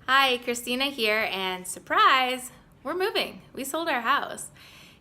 Hi, Christina here, and surprise, we're moving. We sold our house.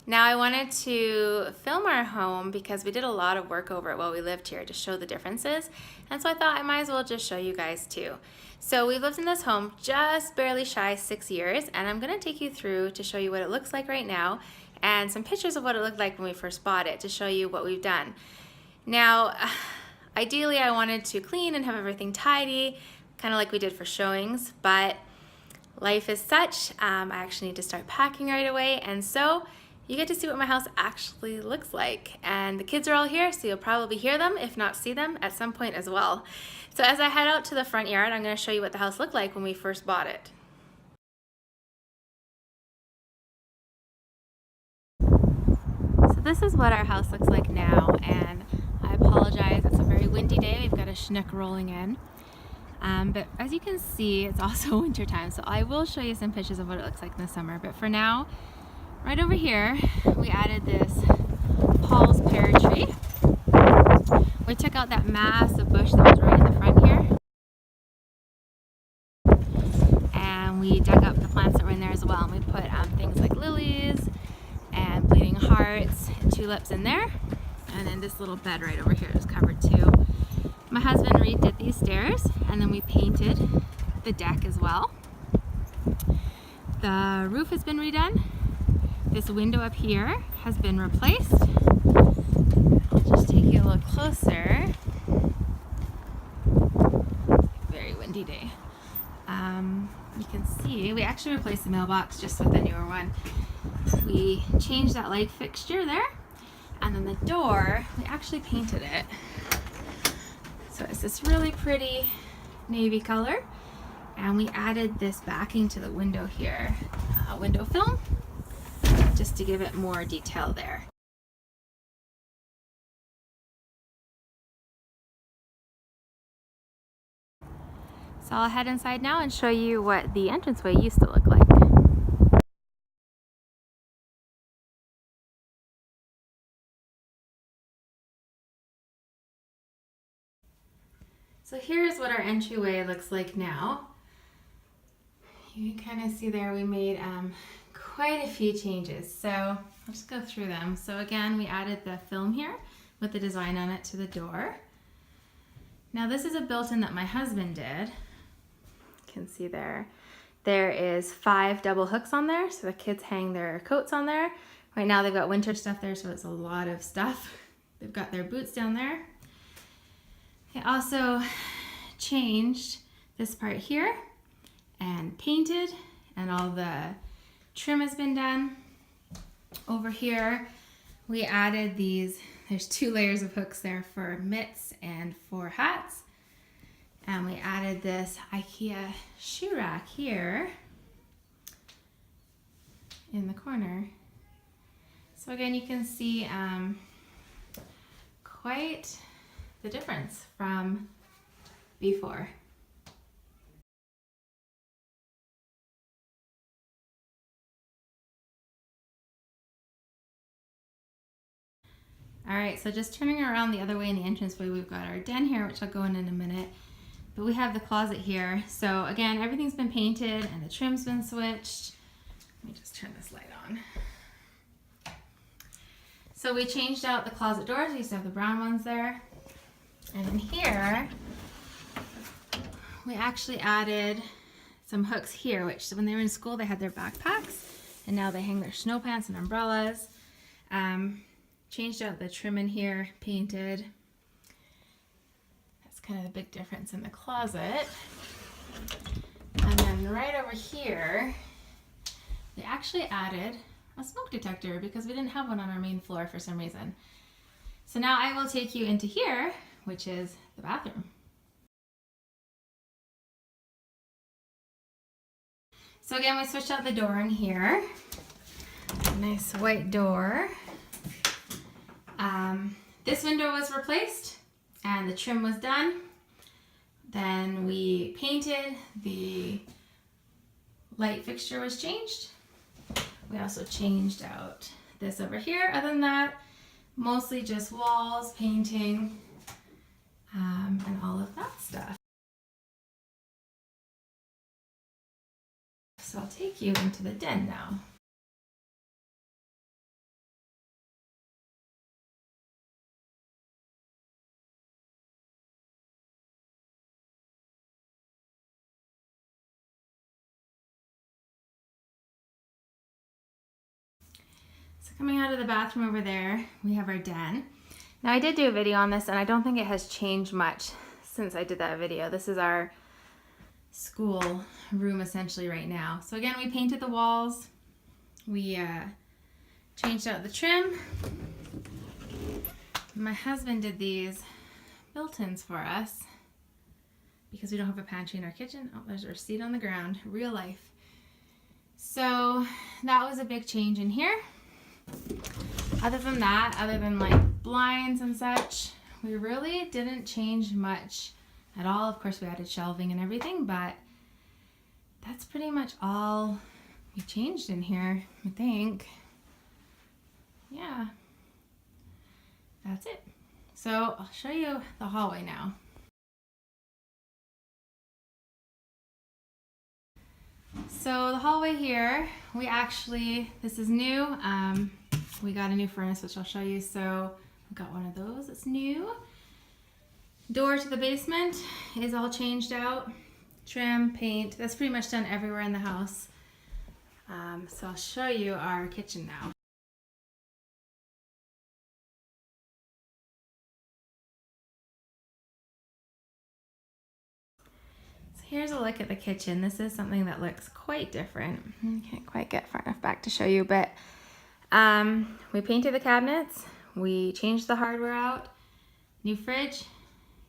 Now I wanted to film our home because we did a lot of work over it while we lived here to show the differences, and so I thought I might as well just show you guys too. So we've lived in this home just barely shy 6 years, and I'm gonna take you through to show you what it looks like right now and some pictures of what it looked like when we first bought it to show you what we've done. Now, ideally I wanted to clean and have everything tidy, kind of like we did for showings, but life is such, I actually need to start packing right away, and so you get to see what my house actually looks like. And the kids are all here, so you'll probably hear them, if not see them, at some point as well. So as I head out to the front yard, I'm going to show you what the house looked like when we first bought it. So this is what our house looks like now, and I apologize, it's a very windy day. We've got a Chinook rolling in. But as you can see, it's also winter time, so I will show you some pictures of what it looks like in the summer. But for now, right over here, we added this Paul's pear tree. We took out that massive bush that was right in the front here, and we dug up the plants that were in there as well. And we put things like lilies and bleeding hearts and tulips in there. And then this little bed right over here is covered too. My husband redid these stairs, and then we painted the deck as well. The roof has been redone. This window up here has been replaced. I'll just take you a little closer. Very windy day. You can see we actually replaced the mailbox just with a newer one. We changed that light fixture there, and then the door, we actually painted it. So it's this really pretty navy color, and we added this backing to the window here, window film, just to give it more detail there. So I'll head inside now and show you what the entranceway used to look like. So here's what our entryway looks like now. You can kind of see there we made quite a few changes. So I'll just go through them. So again, we added the film here with the design on it to the door. Now this is a built-in that my husband did. You can see there is 5 double hooks on there, so the kids hang their coats on there. Right now they've got winter stuff there, so it's a lot of stuff. They've got their boots down there. They also changed this part here and painted, and all the trim has been done. Over here we added these, there's 2 layers of hooks there for mitts and for hats. And we added this IKEA shoe rack here in the corner. So again, you can see quite the difference from before. All right, so just turning around the other way in the entranceway, we've got our den here, which I'll go in a minute. But we have the closet here. So again, everything's been painted and the trim's been switched. Let me just turn this light on. So we changed out the closet doors. We used to have the brown ones there. And in here, we actually added some hooks here, which when they were in school, they had their backpacks, and now they hang their snow pants and umbrellas. Changed out the trim in here, painted. That's kind of the big difference in the closet. And then right over here, we actually added a smoke detector because we didn't have one on our main floor for some reason. So now I will take you into here, which is the bathroom. So again, we switched out the door in here. A nice white door. This window was replaced and the trim was done. Then we painted, the light fixture was changed. We also changed out this over here. Other than that, mostly just walls, painting, and all of that stuff. So I'll take you into the den now. So coming out of the bathroom over there, we have our den. Now I did do a video on this and I don't think it has changed much since I did that video. This is our school room essentially right now. So again, we painted the walls. We changed out the trim. My husband did these built-ins for us because we don't have a pantry in our kitchen. Oh, there's a receipt on the ground, real life. So that was a big change in here. Other than that, other than like blinds and such, we really didn't change much at all. Of course, we added shelving and everything, but that's pretty much all we changed in here, I think. Yeah, that's it. So I'll show you the hallway now. So the hallway here, we actually, this is new. We got a new furnace, which I'll show you. So we got one of those, it's new. Door to the basement is all changed out. Trim, paint, that's pretty much done everywhere in the house. So I'll show you our kitchen now. Here's a look at the kitchen. This is something that looks quite different. I can't quite get far enough back to show you, but we painted the cabinets, we changed the hardware out, new fridge,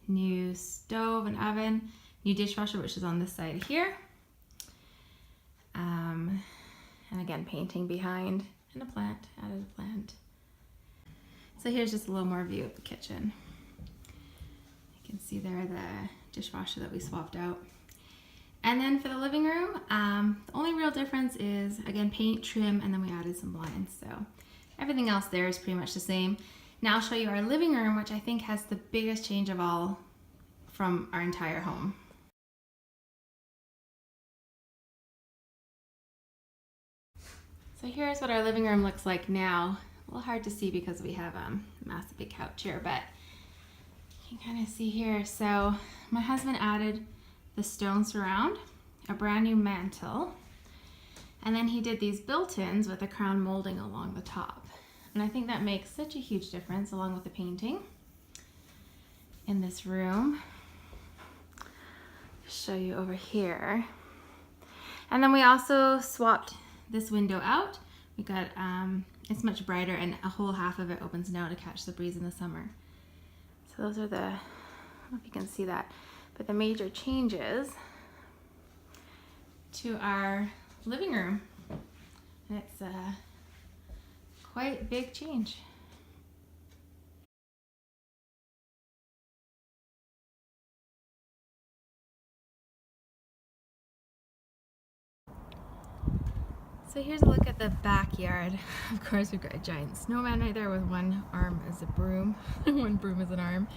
new stove and oven, new dishwasher, which is on this side here, and again painting behind, and a plant, added a plant. So here's just a little more view of the kitchen. You can see there the dishwasher that we swapped out. And then for the living room, the only real difference is, again, paint, trim, and then we added some blinds. So everything else there is pretty much the same. Now I'll show you our living room, which I think has the biggest change of all from our entire home. So here's what our living room looks like now. A little hard to see because we have a massive big couch here, but you can kind of see here. So my husband added the stone surround, a brand new mantle, and then he did these built-ins with a crown molding along the top. And I think that makes such a huge difference along with the painting in this room. Show you over here. And then we also swapped this window out. We got, it's much brighter and a whole half of it opens now to catch the breeze in the summer. So those are the, I don't know if you can see that, but the major changes to our living room. And it's a quite big change. So here's a look at the backyard. Of course, we've got a giant snowman right there with one arm as a broom, one broom as an arm.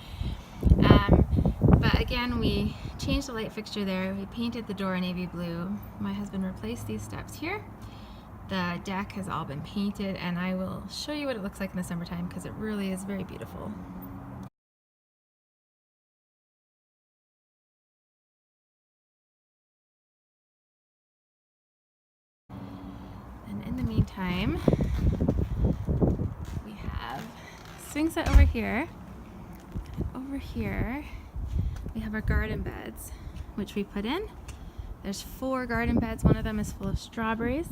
But again, we changed the light fixture there. We painted the door navy blue. My husband replaced these steps here. The deck has all been painted, and I will show you what it looks like in the summertime because it really is very beautiful. And in the meantime, we have swing set over here. And over here, we have our garden beds, which we put in. There's 4 garden beds. One of them is full of strawberries.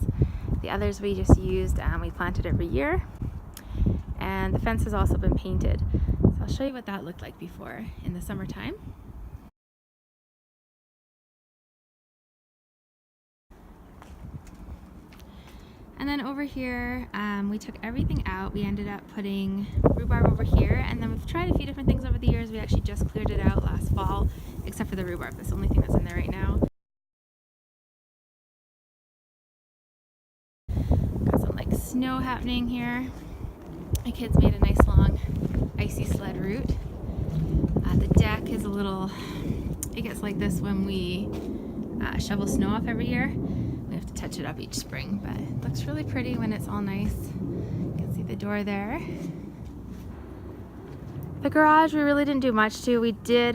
The others we just used, we planted every year. And the fence has also been painted. So I'll show you what that looked like before in the summertime. And then over here, we took everything out. We ended up putting rhubarb over here, and then we've tried a few different things over the years. We actually just cleared it out last fall, except for the rhubarb. That's the only thing that's in there right now. Got some like snow happening here. My kids made a nice long icy sled route. The deck is a little, it gets like this when we shovel snow off every year. We have to touch it up each spring, but it looks really pretty when it's all nice. You can see the door there. The garage we really didn't do much to. We did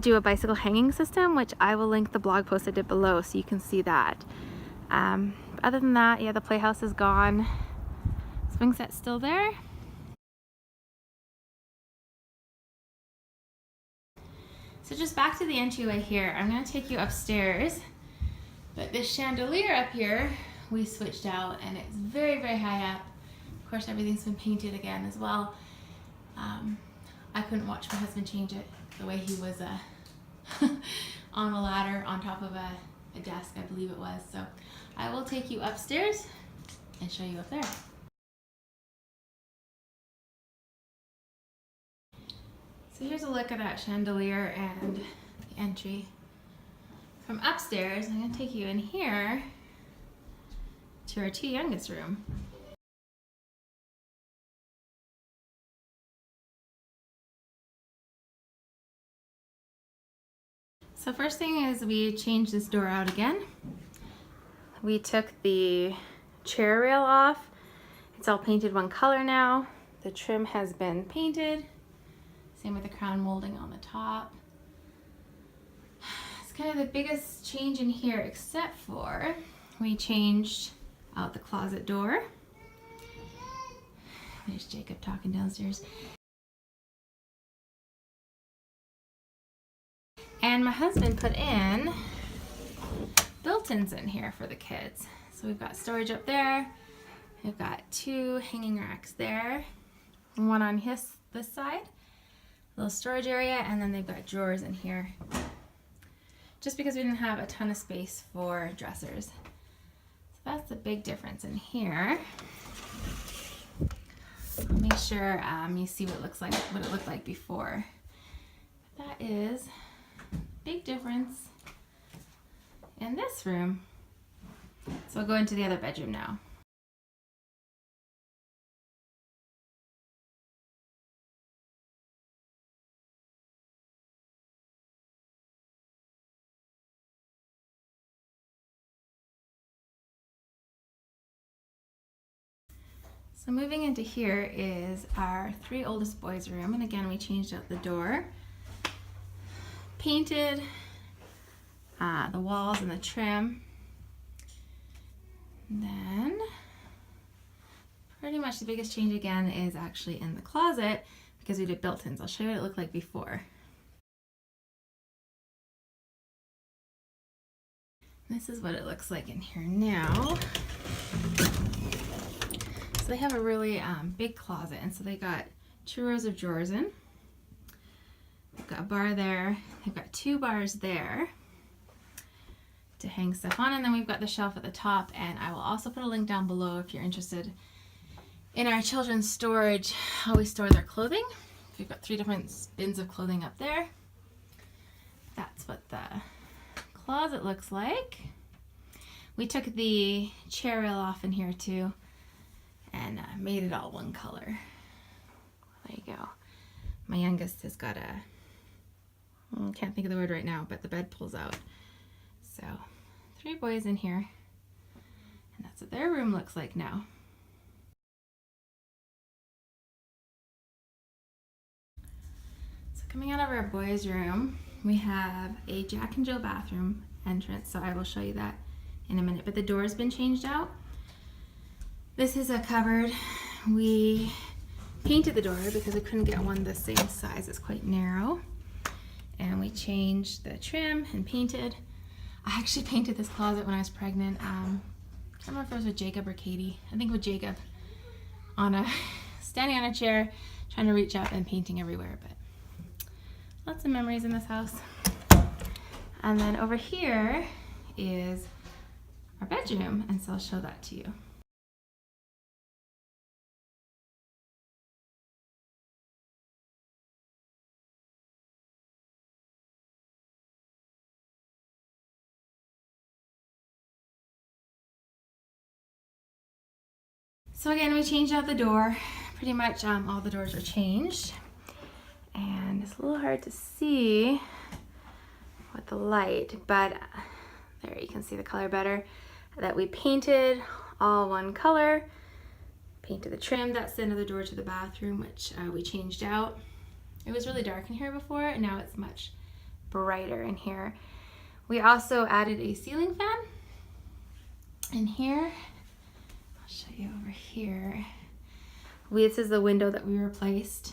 do a bicycle hanging system, which I will link the blog post I did below so you can see that. Other than that, yeah, the playhouse is gone. Swing set's still there. So just back to the entryway here. I'm going to take you upstairs, but this chandelier up here we switched out, and it's very, very high up. Of course, everything's been painted again as well. I couldn't watch my husband change it the way he was on a ladder on top of a desk, I believe it was. So I will take you upstairs and show you up there. So here's a look at that chandelier and the entry. From upstairs, I'm going to take you in here to our two youngest room. So first thing is we changed this door out again. We took the chair rail off. It's all painted one color now. The trim has been painted. Same with the crown molding on the top. It's kind of the biggest change in here, except for we changed out the closet door. There's Jacob talking downstairs. And my husband put in built-ins in here for the kids. So we've got storage up there. We've got two hanging racks there. One on this side, little storage area, and then they've got drawers in here. Just because we didn't have a ton of space for dressers. So that's the big difference in here. I'll make sure you see what it looked like before. That is big difference in this room. So I'll go into the other bedroom now. So moving into here is our three oldest boys' room, and again we changed out the door. Painted the walls and the trim. And then pretty much the biggest change again is actually in the closet because we did built-ins. I'll show you what it looked like before. This is what it looks like in here now. So they have a really big closet, and so they got 2 rows of drawers in. They've got a bar there. They've got 2 bars there to hang stuff on, and then we've got the shelf at the top, and I will also put a link down below if you're interested in our children's storage, how we store their clothing. We've got 3 different bins of clothing up there. That's what the closet looks like. We took the chair rail off in here too and made it all one color. There you go. My youngest has got I can't think of the word right now, but the bed pulls out. So 3 boys in here, and that's what their room looks like now. So coming out of our boys' room, we have a Jack and Jill bathroom entrance, so I will show you that in a minute, but the door's been changed out. This is a cupboard. We painted the door because we couldn't get one the same size. It's quite narrow. And we changed the trim and painted. I actually painted this closet when I was pregnant. I can't remember if it was with Jacob or Katie. I think with Jacob. Standing on a chair, trying to reach up and painting everywhere. But lots of memories in this house. And then over here is our bedroom, and so I'll show that to you. So again, we changed out the door. Pretty much all the doors are changed. And it's a little hard to see with the light, but there you can see the color better, that we painted all one color. Painted the trim. That's the another door to the bathroom, which we changed out. It was really dark in here before, and now it's much brighter in here. We also added a ceiling fan in here. I'll show you over here. This is the window that we replaced.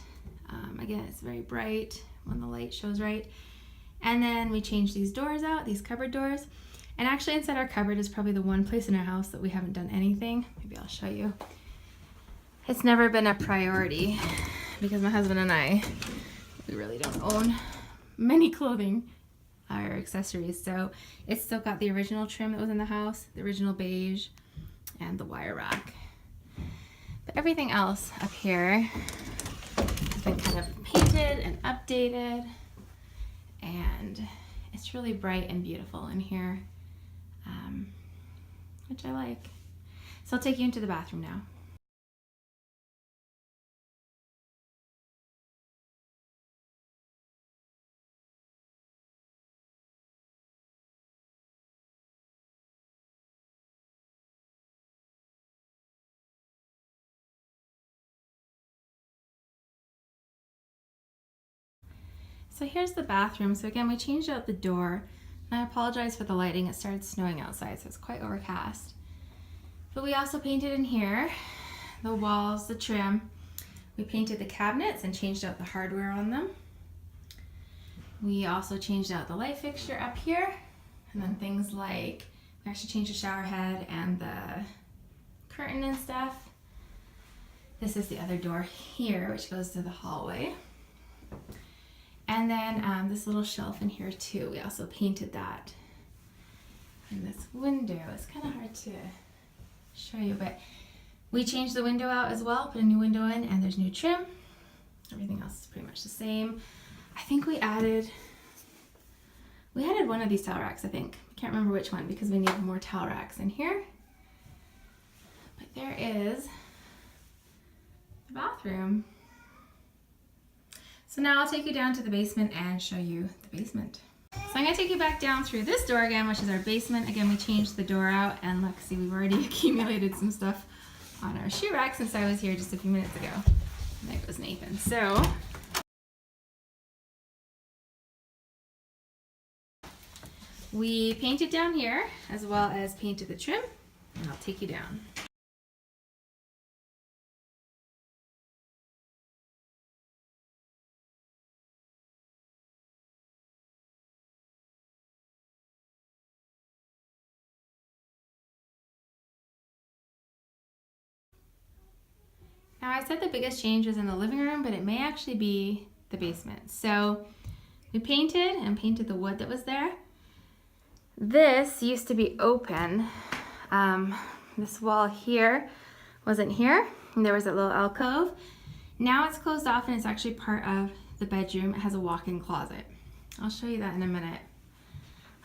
Again, it's very bright when the light shows right. And then we changed these doors out, these cupboard doors. And actually inside our cupboard is probably the one place in our house that we haven't done anything. Maybe I'll show you. It's never been a priority because my husband and I, we really don't own many clothing or accessories. So it's still got the original trim that was in the house, the original beige, and the wire rack. But everything else up here has been kind of painted and updated, and it's really bright and beautiful in here, which I like. So I'll take you into the bathroom now. So here's the bathroom. So again, we changed out the door, and I apologize for the lighting. It started snowing outside, so it's quite overcast. But we also painted in here, the walls, the trim. We painted the cabinets and changed out the hardware on them. We also changed out the light fixture up here, and then things like, we actually changed the shower head and the curtain and stuff. This is the other door here, which goes to the hallway. And then this little shelf in here too, we also painted that. And this window, it's kind of hard to show you, but we changed the window out as well, put a new window in, and there's new trim. Everything else is pretty much the same. I think we added one of these towel racks, I think. I can't remember which one because we need more towel racks in here. But there is the bathroom. So now I'll take you down to the basement and show you the basement. So I'm gonna take you back down through this door again, which is our basement. Again, we changed the door out, and look, see, we've already accumulated some stuff on our shoe rack since I was here just a few minutes ago. And there goes Nathan. So we painted down here as well as painted the trim, and I'll take you down. Now I said the biggest change was in the living room, but it may actually be the basement. So we painted the wood that was there. This used to be open. This wall here wasn't here, and there was a little alcove. Now it's closed off, and it's actually part of the bedroom. It has a walk-in closet. I'll show you that in a minute.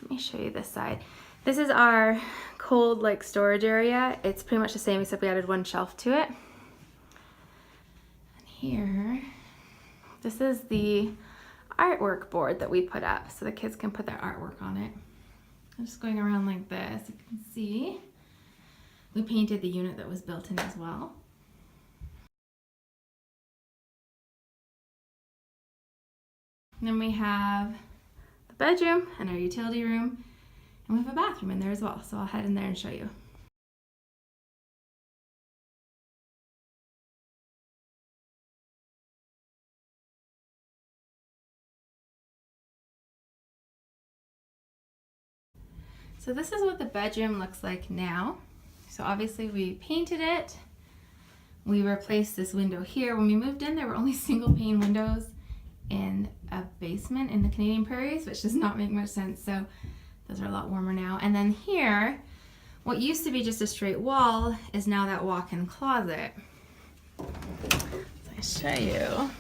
Let me show you this side. This is our cold storage area. It's pretty much the same except we added one shelf to it. Here, this is the artwork board that we put up so the kids can put their artwork on it. I'm just going around like this. You can see we painted the unit that was built in as well. And then we have the bedroom and our utility room, and we have a bathroom in there as well. So I'll head in there and show you. So this is what the bedroom looks like now. So obviously we painted it. We replaced this window here. When we moved in, there were only single pane windows in a basement in the Canadian prairies, which does not make much sense. So those are a lot warmer now. And then here, what used to be just a straight wall is now that walk-in closet. So I'll show you.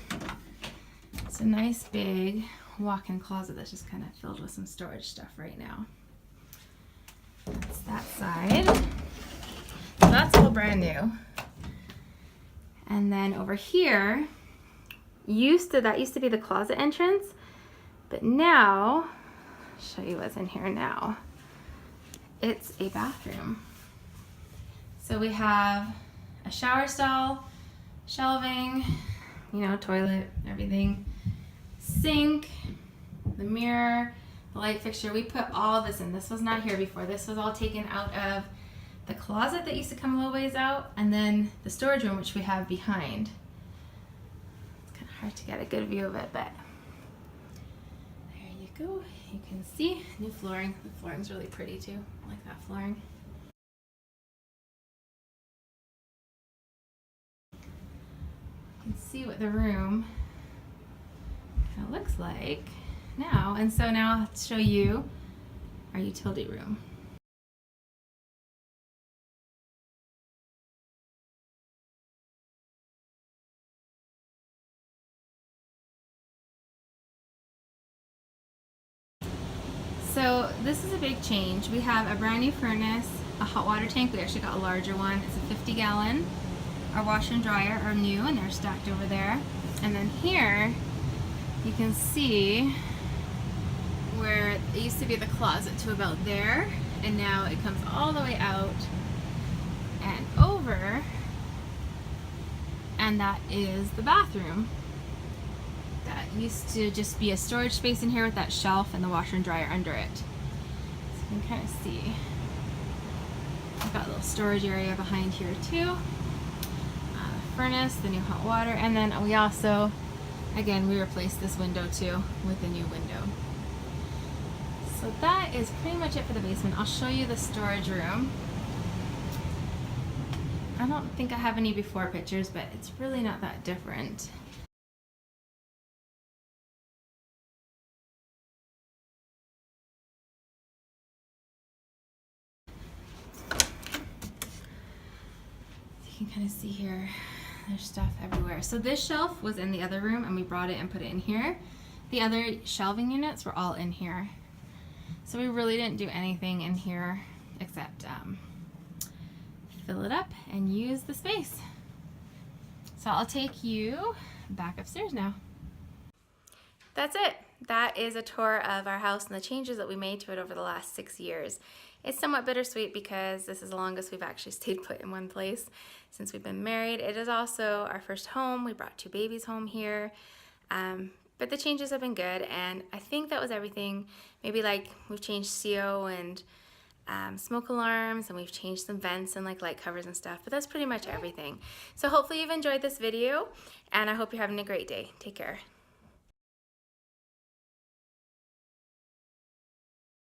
It's a nice big walk-in closet that's just kind of filled with some storage stuff right now. That's that side. So that's all brand new. And then over here, that used to be the closet entrance, but now, I'll show you what's in here now. it's a bathroom. So we have a shower stall, shelving, you know, toilet, everything, sink, the mirror, the light fixture. We put all this in. This was not here before. This was all taken out of the closet that used to come a little ways out, and then the storage room, which we have behind. It's kind of hard to get a good view of it, but there you go. You can see new flooring. The flooring's really pretty too. I like that flooring. You can see what the room kind of looks like now. And so now I'll show you our utility room. So this is a big change. We have a brand new furnace, a hot water tank. We actually got a larger one. It's a 50-gallon. Our washer and dryer are new and they're stacked over there. And then here you can see where it used to be the closet to about there, and now it comes all the way out and over, and that is the bathroom. That used to just be a storage space in here with that shelf and the washer and dryer under it. So you can kind of see. I've got a little storage area behind here too. The furnace, the new hot water, and then we also, again, we replaced this window too with a new window. So that is pretty much it for the basement. I'll show you the storage room. I don't think I have any before pictures, but it's really not that different. You can kind of see here, there's stuff everywhere. So this shelf was in the other room and we brought it and put it in here. The other shelving units were all in here. So we really didn't do anything in here except fill it up and use the space. So I'll take you back upstairs now. That's it. That is a tour of our house and the changes that we made to it over the last 6 years. It's somewhat bittersweet because this is the longest we've actually stayed put in one place since we've been married. It is also our first home. We brought 2 babies home here. But the changes have been good, and I think that was everything. Maybe like we've changed CO and smoke alarms, and we've changed some vents and like light covers and stuff, but that's pretty much everything. So hopefully you've enjoyed this video, and I hope you're having a great day. Take care.